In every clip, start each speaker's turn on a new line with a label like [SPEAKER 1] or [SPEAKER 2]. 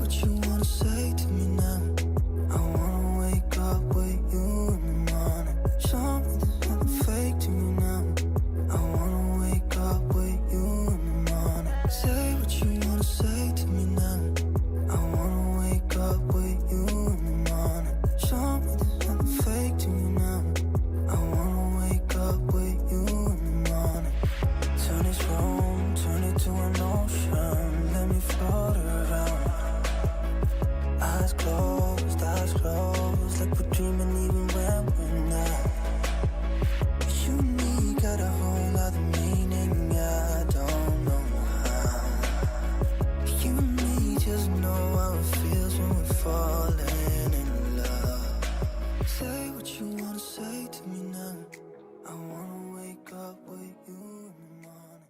[SPEAKER 1] what you wanna say to me now. I wanna wake up with you in the morning. Show me there's nothing fake to me now. I wanna wake up with you in the morning. Say what you wanna say to me now. I wanna wake up with you in the morning. Show me there's nothing fake to me now. I wanna wake up with you in the morning. Turn this room, turn it to an ocean. Let me float around. Eyes closed, like we're dreaming even when we're not. You and me got a whole other meaning, I don't know how. You and me just know how it feels when we're falling in love. Say what you wanna say to me now. I wanna wake up with you in the morning.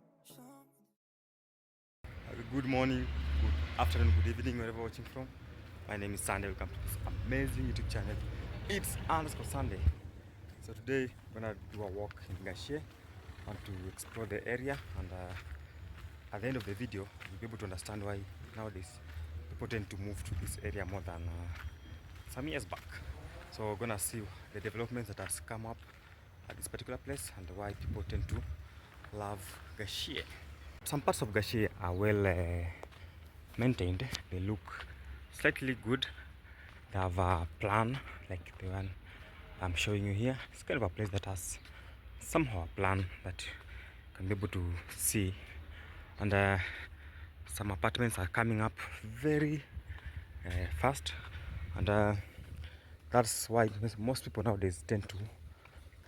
[SPEAKER 2] Good morning, good afternoon, good evening, wherever watching from. My name is Sande. Welcome to this amazing YouTube channel. It's Sande. So today we're gonna do a walk in Gachie. I want to explore the area, and at the end of the video you'll be able to understand why nowadays people tend to move to this area more than some years back. So we're gonna see the developments that has come up at this particular place and why people tend to love Gachie. Some parts of Gachie are well maintained. They look slightly good. They have a plan like the one I'm showing you here. It's kind of a place that has somehow a plan that you can be able to see, and some apartments are coming up very fast, and that's why most people nowadays tend to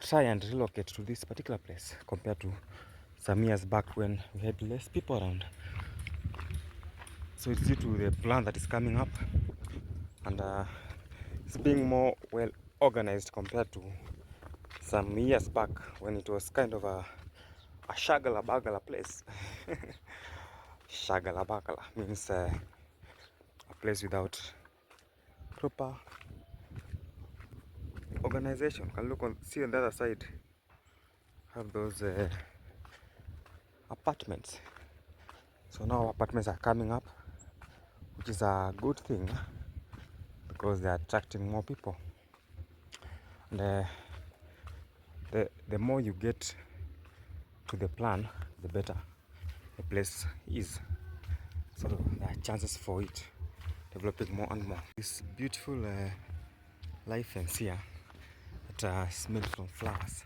[SPEAKER 2] try and relocate to this particular place compared to some years back when we had less people around. So it's due to the plan that is coming up, and it's being more well organized compared to some years back when it was kind of a shagala bagala place. Shagala bagala means a place without proper organization. You can look on, see on the other side, have those apartments. So now apartments are coming up, which is a good thing because they are attracting more people. And the more you get to the plan, the better the place is. So there are chances for it developing more and more. This beautiful live fence here that is made from flowers.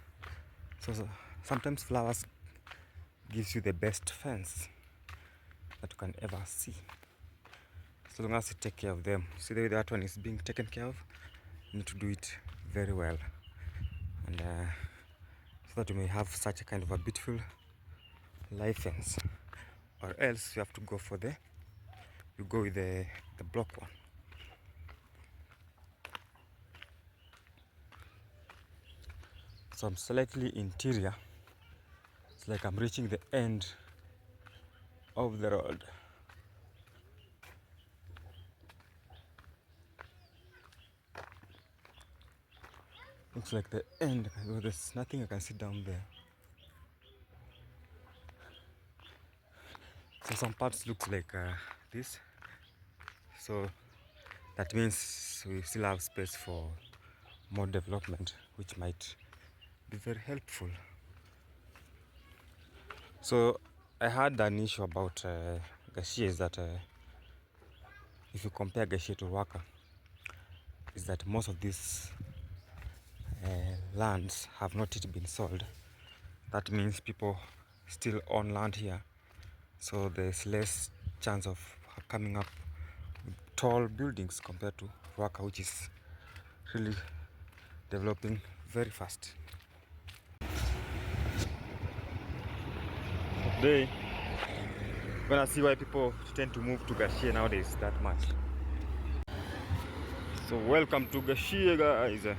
[SPEAKER 2] So sometimes flowers gives you the best fence that you can ever see, so long as you take care of them. See the way that one is being taken care of. You need to do it very well, and so that you may have such a kind of a beautiful live fence. Or else you have to go for you go with the block one. So I'm slightly interior. It's like I'm reaching the end of the road. Looks like the end. There's nothing I can see down there. So some parts looks like this. So that means we still have space for more development, which might be very helpful. So I had an issue about Gachie is that if you compare Gachie to Waka, is that most of these lands have not yet been sold. That means people still own land here, so there's less chance of coming up with tall buildings compared to Waka, which is really developing very fast. Today we're gonna see why people tend to move to Gachie nowadays that much. So welcome to Gachie, guys.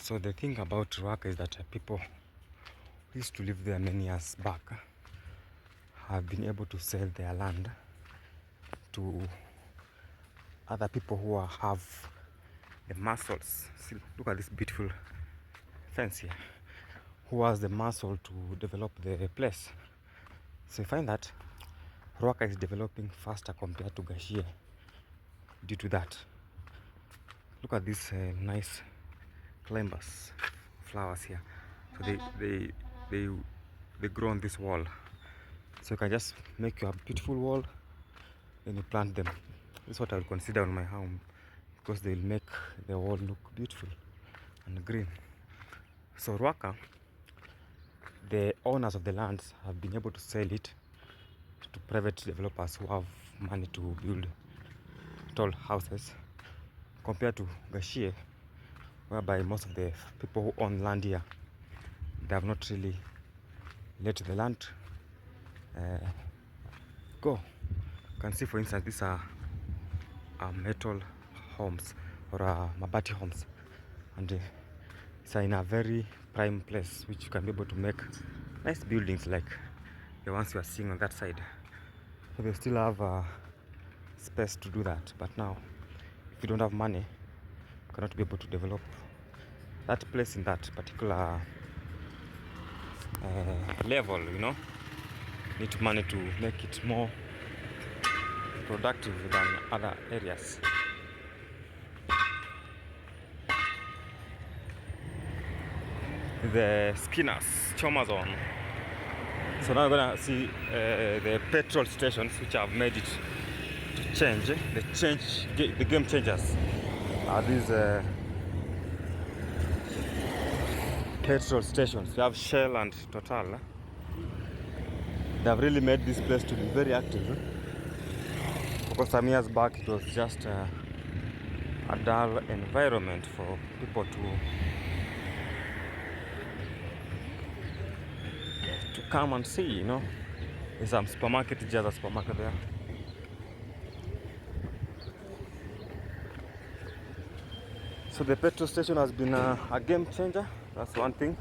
[SPEAKER 2] So the thing about Ruaka is that people who used to live there many years back have been able to sell their land to other people who have the muscles. See, look at this beautiful fence here. Who has the muscle to develop the place. So you find that Ruaka is developing faster compared to Gachie due to that. Look at these nice climbers flowers here. So they grow on this wall. So you can just make your beautiful wall, then you plant them. This is what I will consider on my home, because they will make the wall look beautiful and green. So Ruaka, the owners of the lands have been able to sell it to private developers who have money to build tall houses, compared to Gachie, whereby most of the people who own land here, they have not really let the land go. You can see, for instance, these are metal homes or mabati homes, and it's in a very prime place which you can be able to make nice buildings like the ones you are seeing on that side. So they still have space to do that, but now if you don't have money, you cannot be able to develop that place in that particular level, you know. You need money to make it more productive than other areas. The Skinners, Chomazon. So now we're gonna see the petrol stations which have made it to change. The game changers are these petrol stations. We have Shell and Total. They have really made this place to be very active, because some years back it was just a dull environment for people to come and see, you know. There's some supermarket, just a supermarket there. So the petrol station has been a game changer. That's one thing.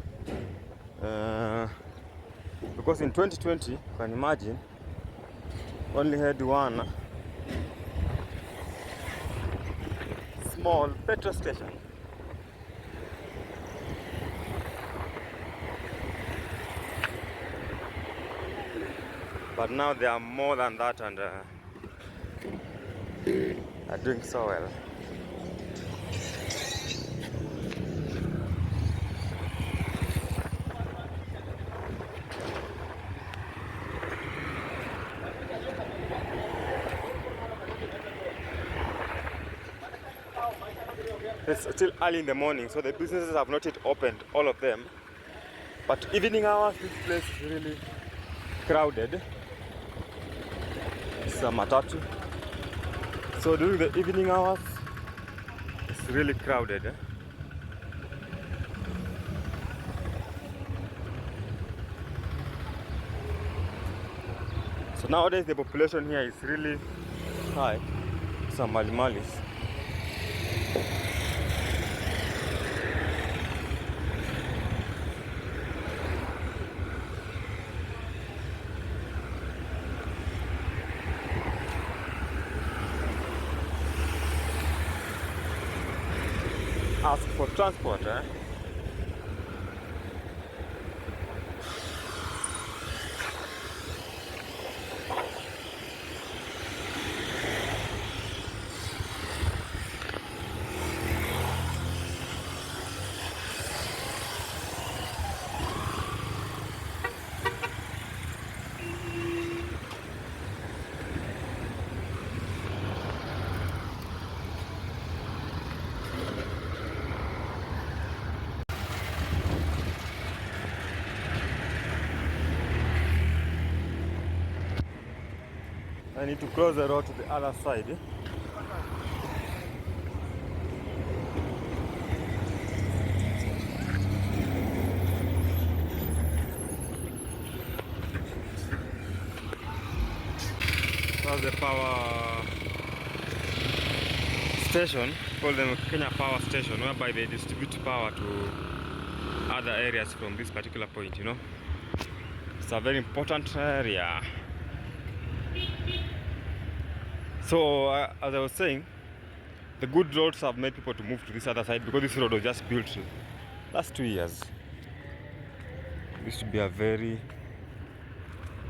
[SPEAKER 2] Because in 2020, you can imagine, only had one small petrol station. But now there are more than that, and are doing so well. It's still early in the morning, so the businesses have not yet opened, all of them. But evening hours, this place is really crowded. It's a matatu. So during the evening hours, it's really crowded. So nowadays the population here is really high. Some Malimalis. Ask for transport, I need to cross the road to the other side. That's the power station. call them Kenya Power Station, whereby they distribute power to other areas from this particular point, you know. It's a very important area. So as I was saying, the good roads have made people to move to this other side, because this road was just built last 2 years. This should be a very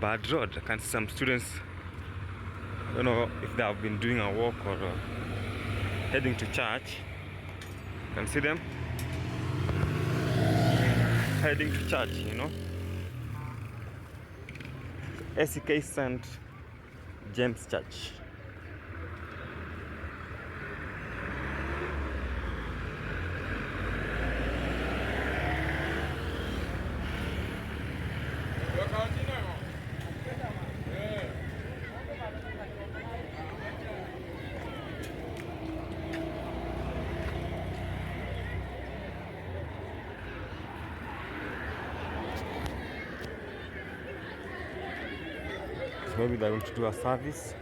[SPEAKER 2] bad road. I can see some students, I don't know if they have been doing a walk or heading to church. You can see them heading to church, you know. SEK St. James Church. So maybe they're going to do a service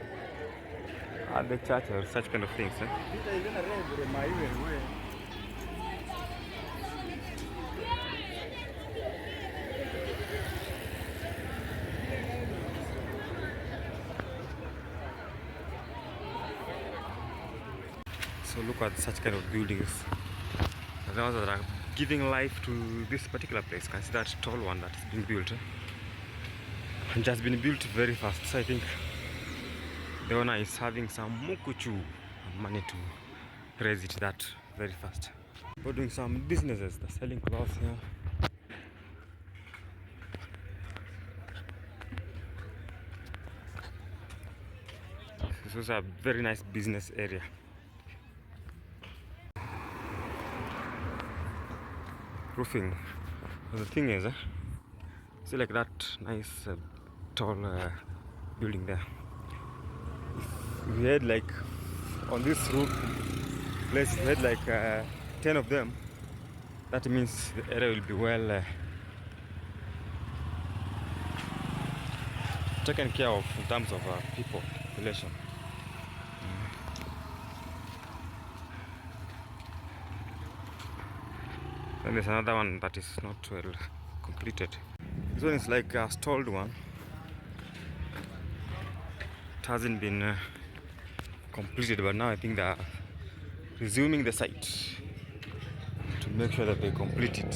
[SPEAKER 2] at the church or such kind of things. So look at such kind of buildings. The ones that are giving life to this particular place. Can see that tall one that is being built. It has been built very fast. So I think the owner is having some mukuchu money to raise it that very fast. We're doing some businesses. They're selling clothes here. This was a very nice business area. Roofing. The thing is, see like that nice tall building there. If we had like on this roof place, we had like 10 of them. That means the area will be well taken care of in terms of people population. Then there's another one that is not well completed. This one is like a stalled one. It hasn't been completed, but now I think they're resuming the site to make sure that they complete it.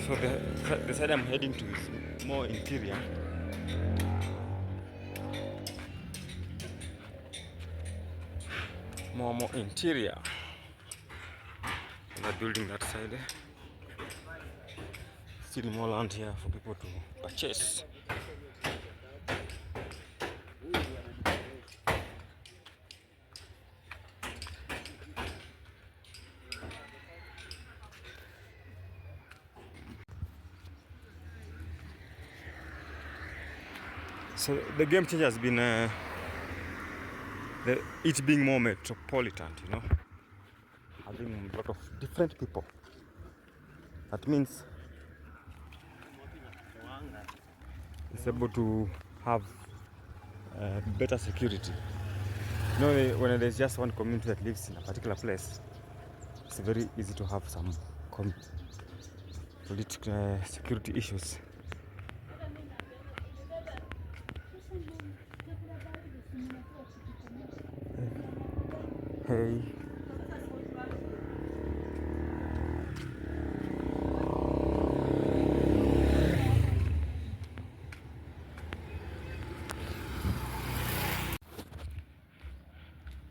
[SPEAKER 2] So the side I'm heading to is more interior. More interior. They're building that side. Still more land here for people to purchase. So the game change has been it being more metropolitan, you know, having a lot of different people. That means it's able to have better security. You know, when there's just one community that lives in a particular place, it's very easy to have some political security issues. Hey.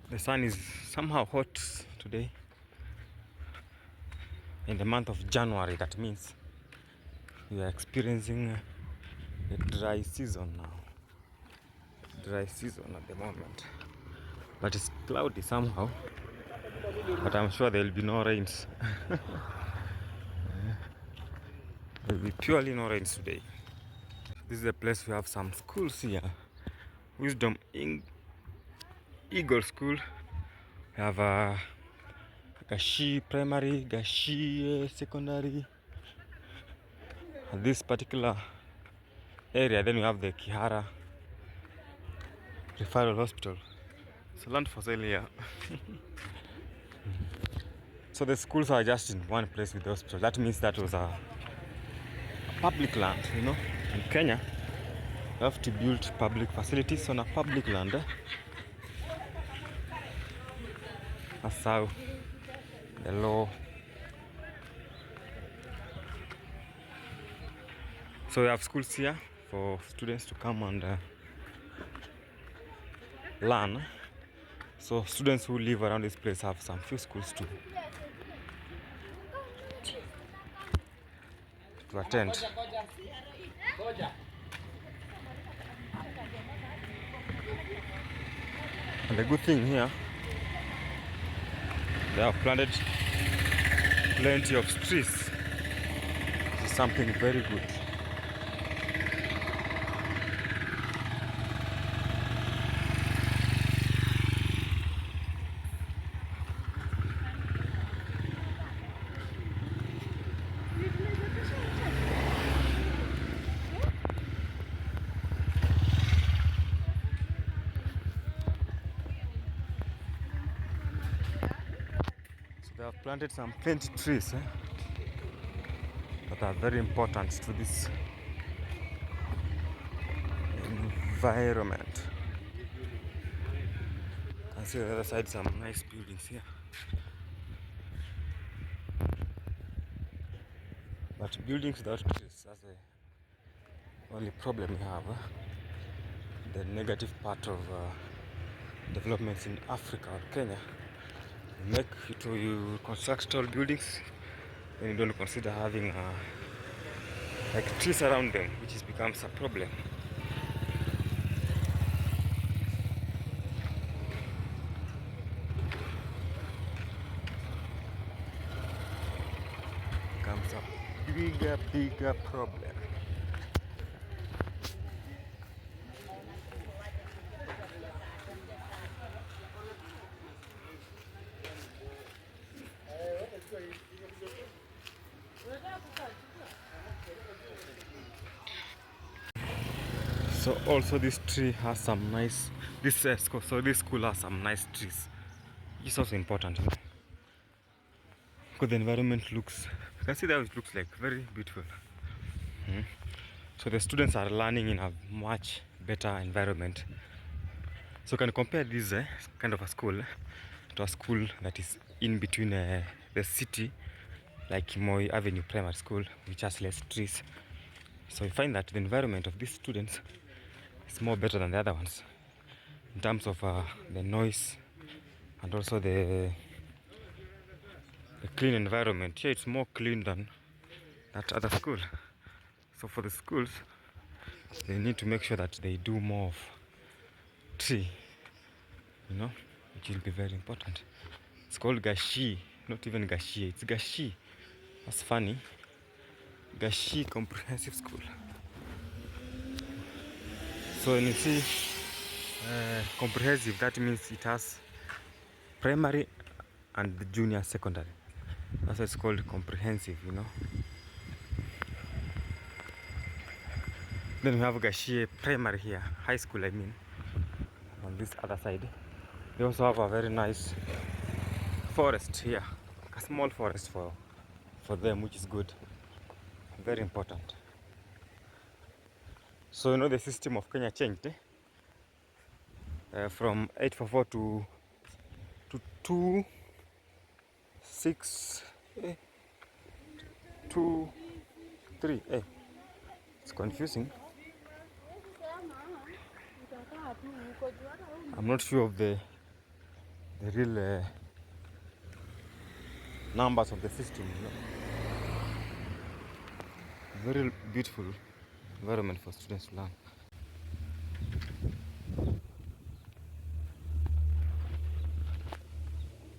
[SPEAKER 2] The sun is somehow hot today in the month of January. That means we are experiencing a dry season now. Dry season at the moment, but it's cloudy somehow, but I'm sure there will be no rains. There will be purely no rains today. This is a place we have some schools here. Wisdom Eagle School. We have Gachie Primary, Gachie Secondary, this particular area. Then we have the Kihara Referral Hospital. So land for sale here. So the schools are just in one place with the hospital. That means that was a public land, you know. In Kenya, you have to build public facilities on a public land. That's how the law. So we have schools here for students to come and learn. So students who live around this place have some few schools to attend. And the good thing here, they have planted plenty of trees. This is something very good. They have planted some plenty trees that are very important to this environment. You can see on the other side some nice buildings here. But buildings without trees, that's the only problem we have. The negative part of developments in Africa or Kenya. You construct tall buildings and you don't consider having like trees around them, which becomes a problem. Becomes a bigger problem. So also this tree has some nice, this school has some nice trees. It's also important, you know? Because the environment looks, you can see that it looks like very beautiful. So the students are learning in a much better environment. So you can compare this kind of a school to a school that is in between the city, like Moi Avenue Primary School, which has less trees. So you find that the environment of these students is more better than the other ones in terms of the noise and also the clean environment. Here it's more clean than that other school. So for the schools, they need to make sure that they do more of tree, you know, which will be very important. It's called Gachie, not even Gachie, it's Gachie. That's funny. Gachie Comprehensive School. So when you see comprehensive, that means it has primary and junior secondary. That's why it's called comprehensive, you know. Then we have Gachie Primary here, high school I mean, on this other side. We also have a very nice forest here, a small forest for them, which is good, very important. So you know the system of Kenya changed from 844 to 2 6 2 3. It's confusing. I'm not sure of the real numbers of the system, you know. Very beautiful environment for students to learn.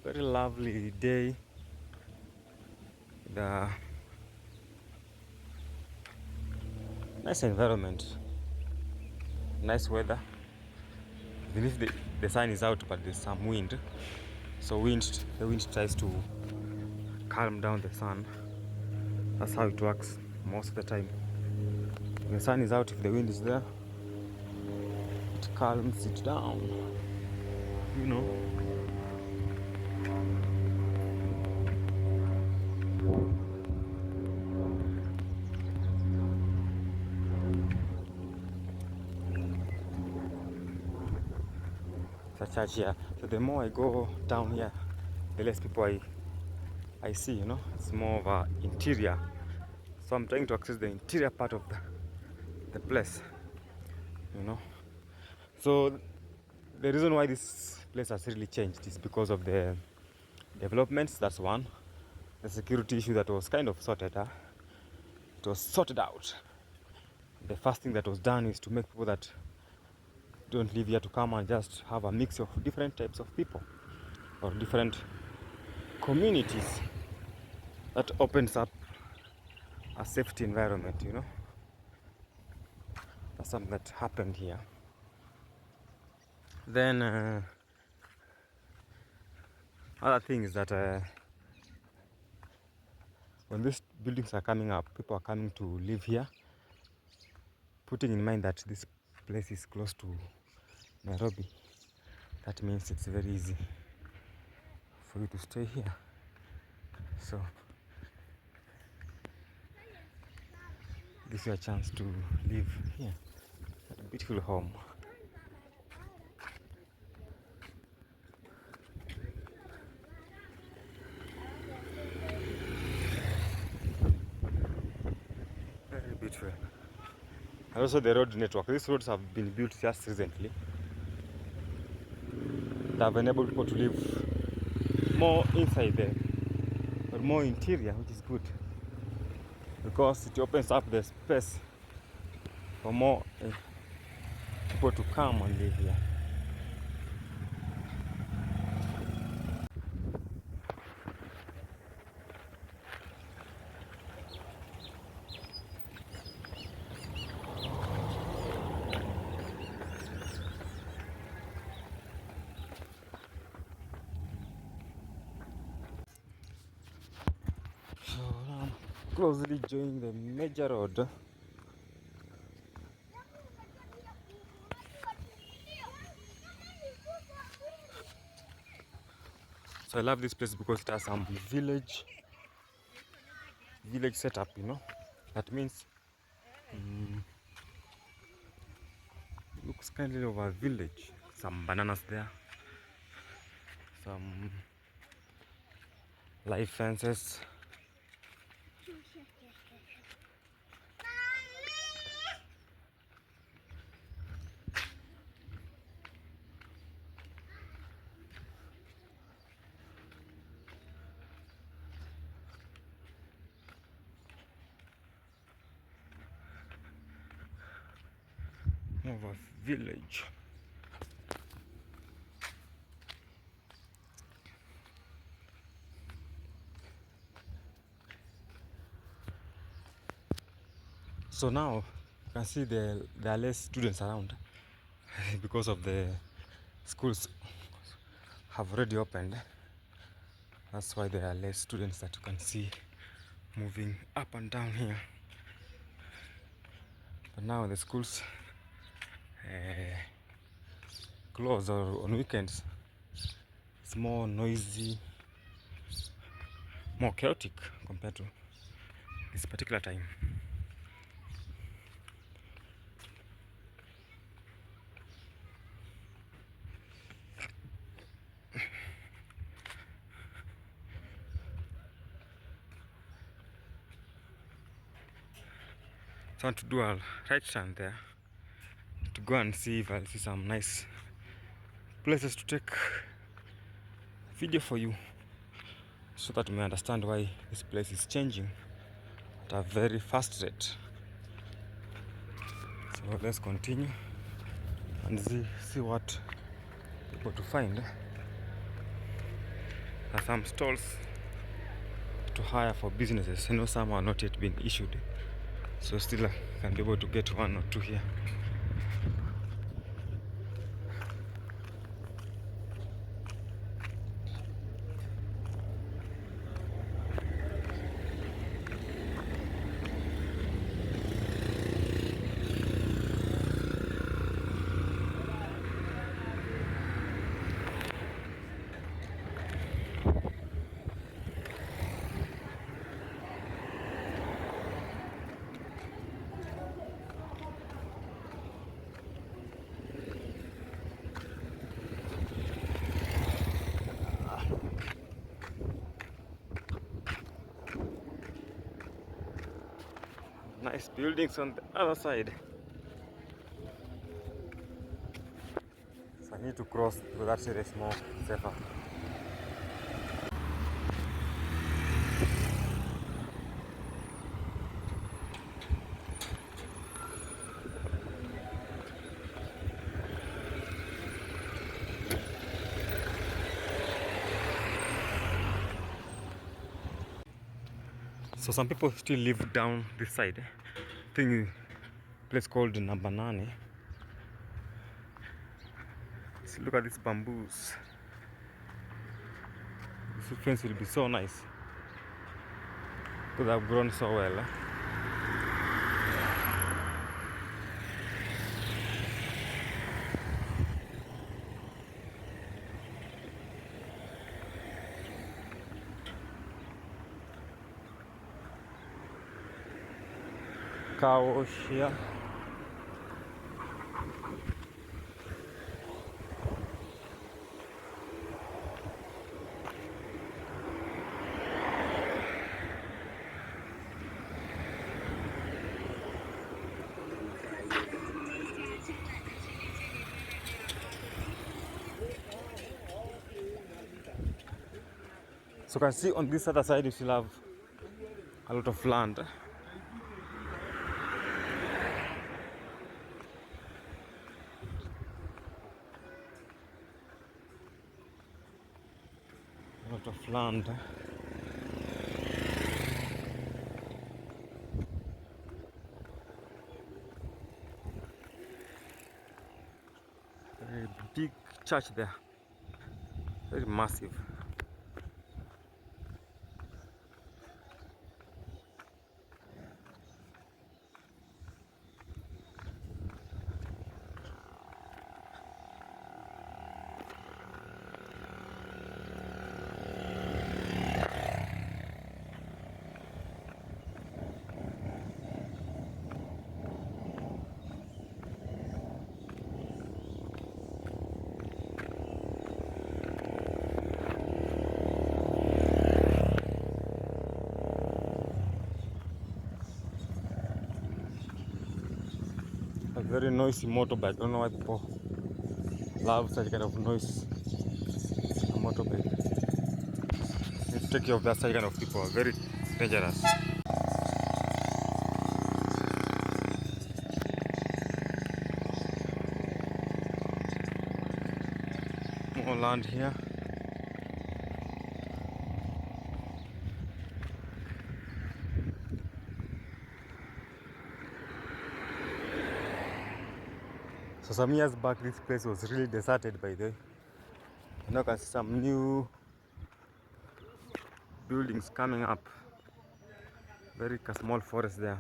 [SPEAKER 2] Very lovely day. The nice environment, nice weather. Even if the sun is out, but there's some wind. So the wind tries to calm down the sun. That's how it works. most of the time. When the sun is out, if the wind is there, it calms it down, you know. It's a church here. So the more I go down here, the less people I see, you know. It's more of an interior. So I'm trying to access the interior part of the place, you know. So the reason why this place has really changed is because of the developments. That's one. The security issue that was kind of sorted out. It was sorted out. The first thing that was done is to make people that don't live here to come and just have a mix of different types of people or different communities. That opens up a safety environment, you know. That's something that happened here. Then other thing is that when these buildings are coming up, people are coming to live here, putting in mind that this place is close to Nairobi. That means it's very easy for you to stay here. So this is your chance to live here. A beautiful home. Very beautiful. And also the road network. These roads have been built just recently. They have enabled people to live more inside there, but more interior, which is good because it opens up the space for more people to come and live here. So now I'm closely joining the major road. So I love this place because it has some village setup, you know. That means it looks kind of a village. Some bananas there, some live fences. More of a village. So now you can see there are less students around because of the schools have already opened. That's why there are less students that you can see moving up and down here. But now the schools close or on weekends, it's more noisy, more chaotic compared to this particular time. So I want to do a right turn there to go and see if I'll see some nice places to take video for you, so that you may understand why this place is changing at a very fast rate. So let's continue and see what people to find. There are some stalls to hire for businesses. I know some are not yet been issued, so still I can be able to get one or two here. Nice buildings on the other side. So I need to cross because that side is more safer. So some people still live down this side. I think a place called Number 9. So look at these bamboos. This fence will be so nice because they've grown so well. Car wash here. So you can see on this other side you still have a lot of land. A lot of land. Very big church there. Very massive. A very noisy motorbike. I don't know why people love such kind of noise. A motorbike. You need to take care of that such kind of people. Very dangerous. More land here. So some years back, this place was really deserted by the way. Now you can see some new buildings coming up. Very small forest there.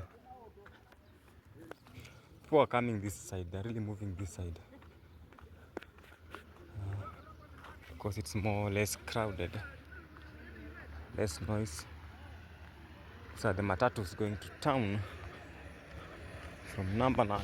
[SPEAKER 2] People are coming this side. They're really moving this side. Because it's more less crowded. Less noise. So the matatu is going to town from Number 9.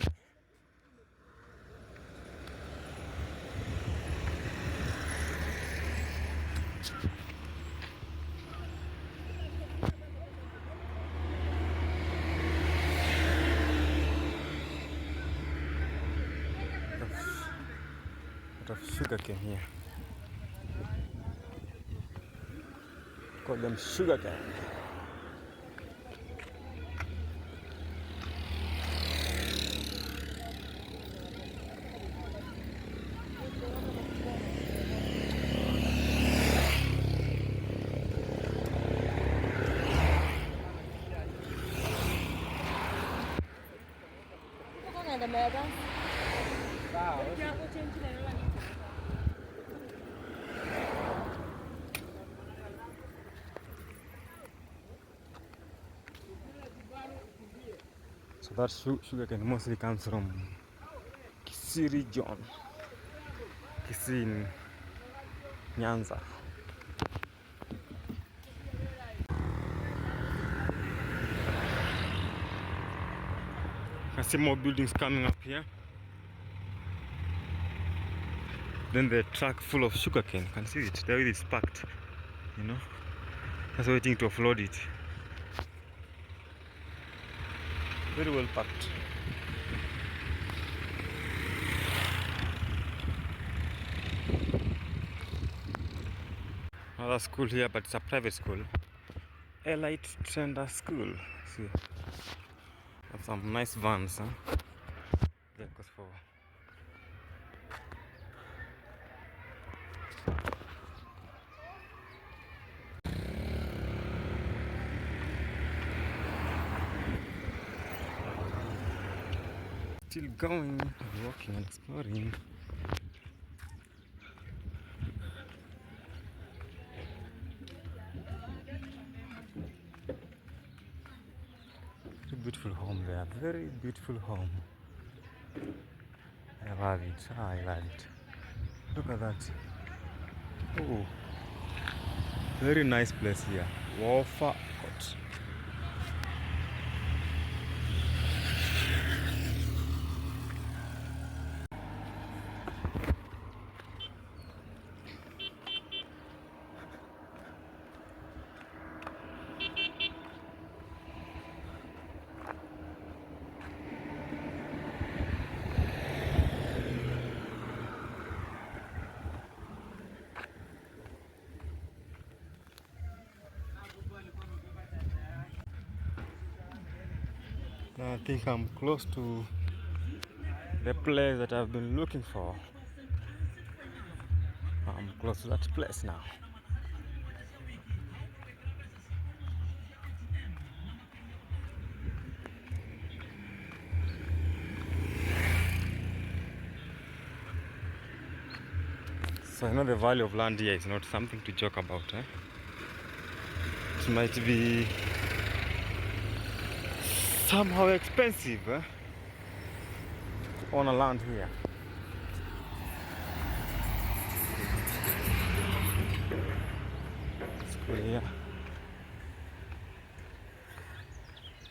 [SPEAKER 2] Lot of sugar cane here. Call them sugar cane. So that sugar cane mostly comes from Kisii region. Kisii in Nyanza. I see more buildings coming up here. Then the truck full of sugar cane. You can see it. There it is packed. You know, just waiting to offload it. Very well packed. Another school here, but it's a private school. Elite Trainer School. See, have some nice vans, huh? That goes for. Still going, walking and exploring. Very beautiful home there, very beautiful home. I love it, I love it. Look at that. Oh, very nice place here. Wafa Hut. Now I think I'm close to the place that I've been looking for. I'm close to that place now. So I know the value of land here is not something to joke about. It might be somehow expensive to own a land here. School here.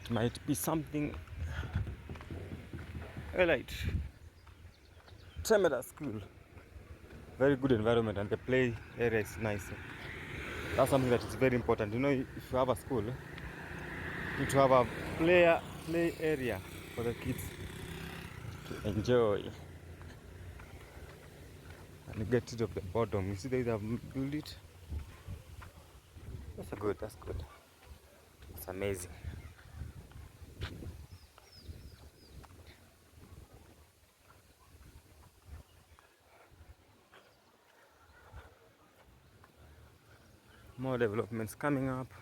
[SPEAKER 2] It might be something like Tremenda School. Very good environment and the play area is nice. That's something that is very important. You know, if you have a school, you need to have a play area for the kids to enjoy and get rid of the boredom. You see they have built it. That's good, that's good. It's amazing. More developments coming up.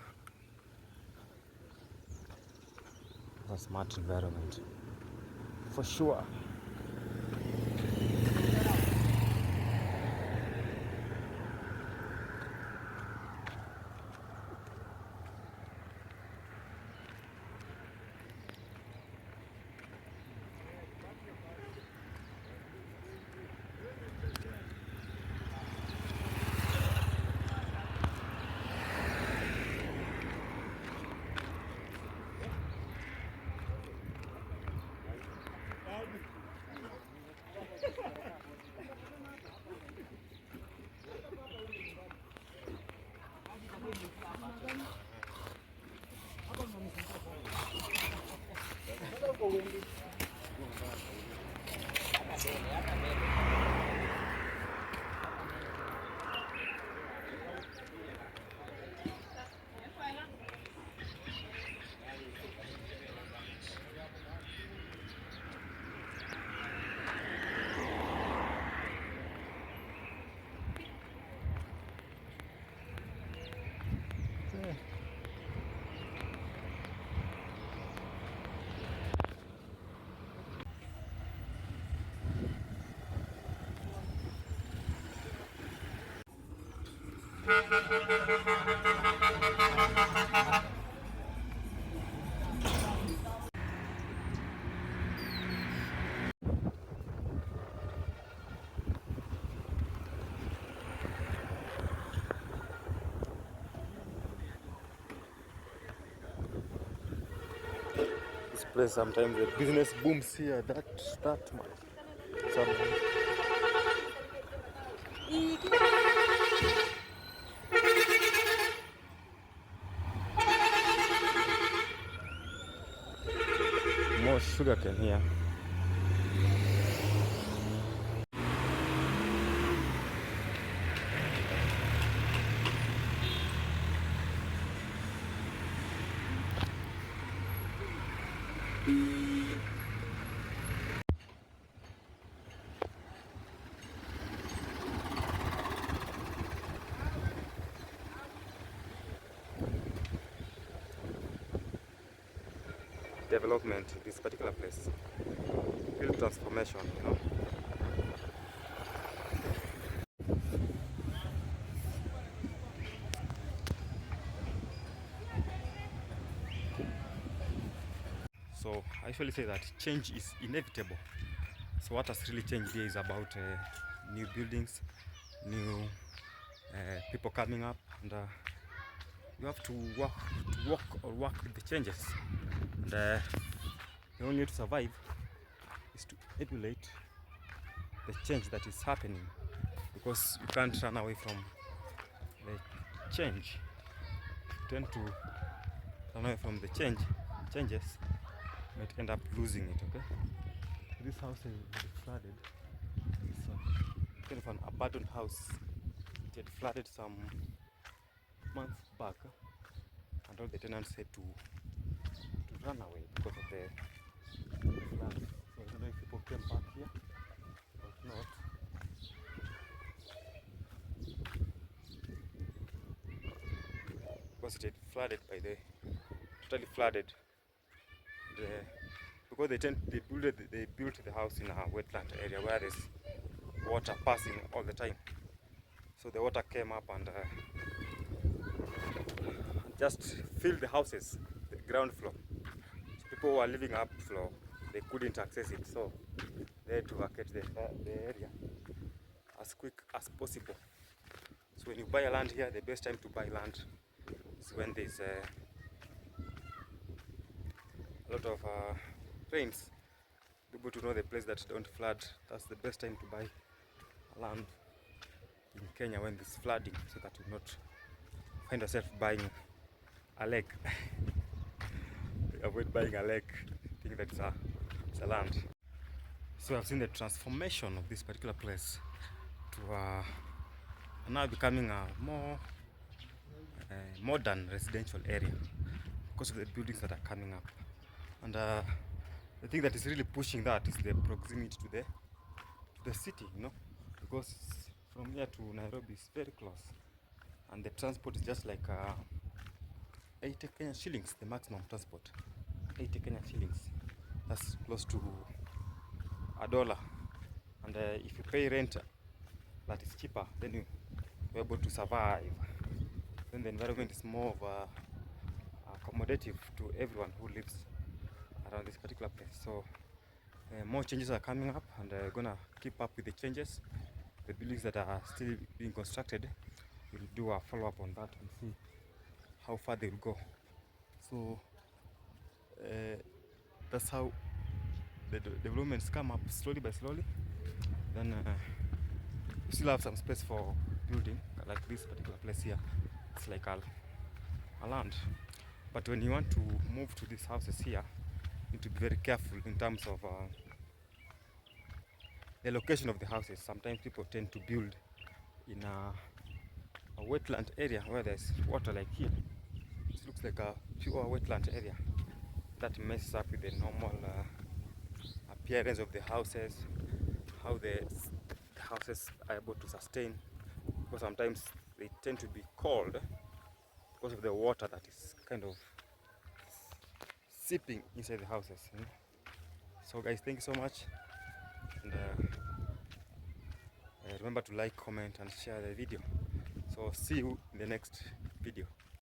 [SPEAKER 2] A smart environment for sure. This place sometimes the business booms here that much. Sometimes. sugarcane here. Development in this particular place, real transformation, you know. So I usually say that change is inevitable. So what has really changed here is about new buildings, new people coming up, and you have to work with the changes. And the only way to survive is to emulate the change that is happening, because you can't run away from the change. You tend to run away from the changes, you might end up losing it. Okay, this house is flooded. It's kind of an abandoned house. It had flooded some months back, and all the tenants had to run away because of the flood. So I don't know if people came back here or not. Because it had flooded totally flooded. Because they built the house in a wetland area where there's water passing all the time. So the water came up and just filled the houses, the ground floor. So people who were living up floor, they couldn't access it, so they had to vacate the area as quick as possible. So when you buy a land here, the best time to buy land is when there's a lot of rains. People to know the place that don't flood. That's the best time to buy land in Kenya when there's flooding, so that you not find yourself buying a lake. Avoid buying a lake, think that it's a land. So I've seen the transformation of this particular place to now becoming a more modern residential area because of the buildings that are coming up. And the thing that is really pushing that is the proximity to the city, you know, because from here to Nairobi is very close, and the transport is just like 80 Kenya shillings, the maximum transport. 80 Kenya shillings. That's close to $1. And if you pay rent that is cheaper, then you're able to survive. Then the environment is more of accommodative to everyone who lives around this particular place. So more changes are coming up, and we're gonna keep up with the changes. The buildings that are still being constructed, we'll do a follow-up on that and see how far they will go. So that's how the developments come up slowly by slowly. Then we still have some space for building, like this particular place here. It's like a land. But when you want to move to these houses here, you need to be very careful in terms of the location of the houses. Sometimes people tend to build in a wetland area where there's water, like here. It looks like a pure wetland area. That messes up with the normal appearance of the houses, how the houses are able to sustain, because sometimes they tend to be cold because of the water that is kind of seeping inside the houses, you know? So guys, thank you so much, and remember to like, comment and share the video. So see you in the next video.